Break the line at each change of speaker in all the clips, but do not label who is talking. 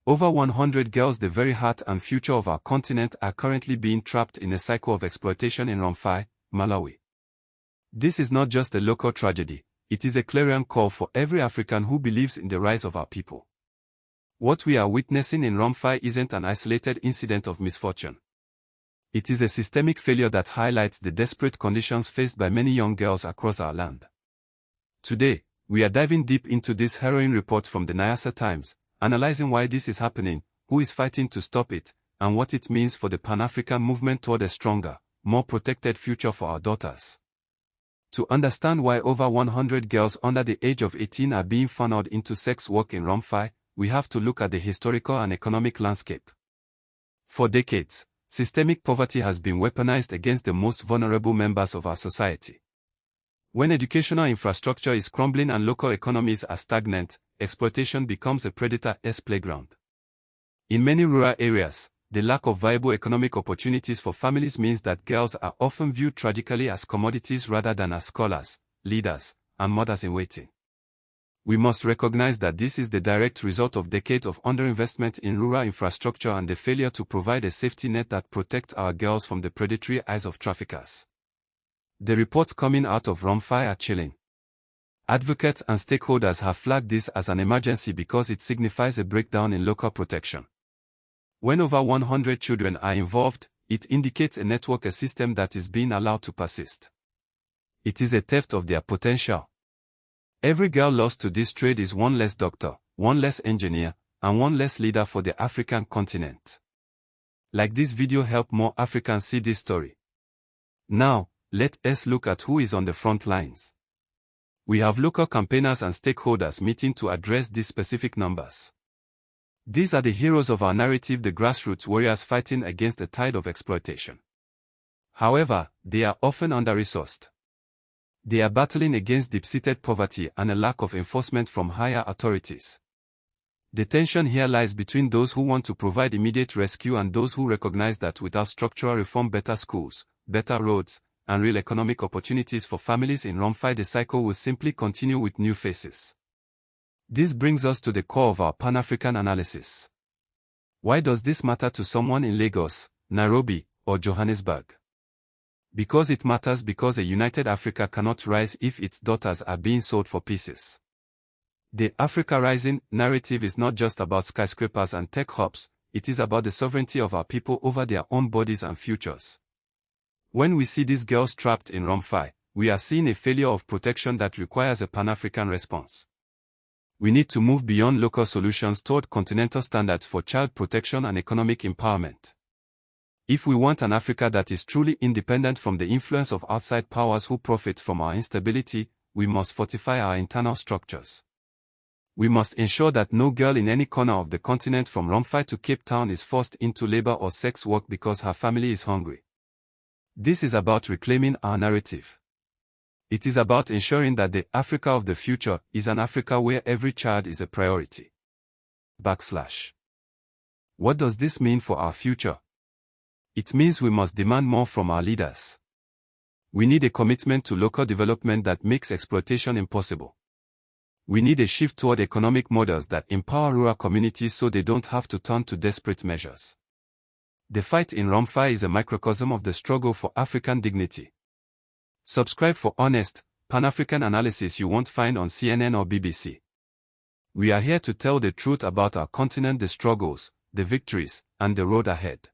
Over 100 girls, the very heart and future of our continent, are currently being trapped in a cycle of exploitation in Rumphi, Malawi. This is not just a local tragedy, it is a clarion call for every African who believes in the rise of our people. What we are witnessing in Rumphi isn't an isolated incident of misfortune. It is a systemic failure that highlights the desperate conditions faced by many young girls across our land. Today, we are diving deep into this harrowing report from the Nyasa Times, analyzing why this is happening, who is fighting to stop it, and what it means for the Pan-African movement toward a stronger, more protected future for our daughters. To understand why over 100 girls under the age of 18 are being funneled into sex work in Rumphi, we have to look at the historical and economic landscape. For decades, systemic poverty has been weaponized against the most vulnerable members of our society. When educational infrastructure is crumbling and local economies are stagnant, exploitation becomes a predator's playground. In many rural areas, the lack of viable economic opportunities for families means that girls are often viewed tragically as commodities rather than as scholars, leaders, and mothers-in-waiting. We must recognize that this is the direct result of decades of underinvestment in rural infrastructure and the failure to provide a safety net that protects our girls from the predatory eyes of traffickers. The reports coming out of Rumphi are chilling. Advocates and stakeholders have flagged this as an emergency because it signifies a breakdown in local protection. When over 100 children are involved, it indicates a network, a system that is being allowed to persist. It is a theft of their potential. Every girl lost to this trade is one less doctor, one less engineer, and one less leader for the African continent. Like this video help more Africans see this story. Now, let us look at who is on the front lines. We have local campaigners and stakeholders meeting to address these specific numbers. These are the heroes of our narrative, the grassroots warriors fighting against the tide of exploitation. However, they are often under-resourced. They are battling against deep-seated poverty and a lack of enforcement from higher authorities. The tension here lies between those who want to provide immediate rescue and those who recognize that without structural reform, better schools, better roads, and real economic opportunities for families in Rumphi, the cycle will simply continue with new faces. This brings us to the core of our Pan-African analysis. Why does this matter to someone in Lagos, Nairobi, or Johannesburg? Because it matters, because a united Africa cannot rise if its daughters are being sold for pieces. The Africa Rising narrative is not just about skyscrapers and tech hubs, it is about the sovereignty of our people over their own bodies and futures. When we see these girls trapped in Rumphi, we are seeing a failure of protection that requires a Pan-African response. We need to move beyond local solutions toward continental standards for child protection and economic empowerment. If we want an Africa that is truly independent from the influence of outside powers who profit from our instability, we must fortify our internal structures. We must ensure that no girl in any corner of the continent from Rumphi to Cape Town is forced into labor or sex work because her family is hungry. This is about reclaiming our narrative. It is about ensuring that the Africa of the future is an Africa where every child is a priority. What does this mean for our future? It means we must demand more from our leaders. We need a commitment to local development that makes exploitation impossible. We need a shift toward economic models that empower rural communities so they don't have to turn to desperate measures. The fight in Rumphi is a microcosm of the struggle for African dignity. Subscribe for honest, Pan-African analysis you won't find on CNN or BBC. We are here to tell the truth about our continent, the struggles, the victories, and the road ahead.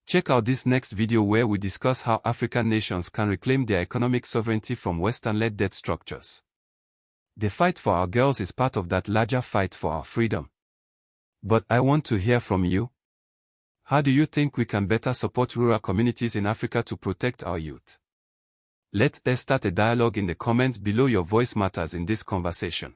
Check out this next video where we discuss how African nations can reclaim their economic sovereignty from Western-led debt structures. The fight for our girls is part of that larger fight for our freedom. But I want to hear from you. How do you think we can better support rural communities in Africa to protect our youth? Let us start a dialogue in the comments below. Your voice matters in this conversation.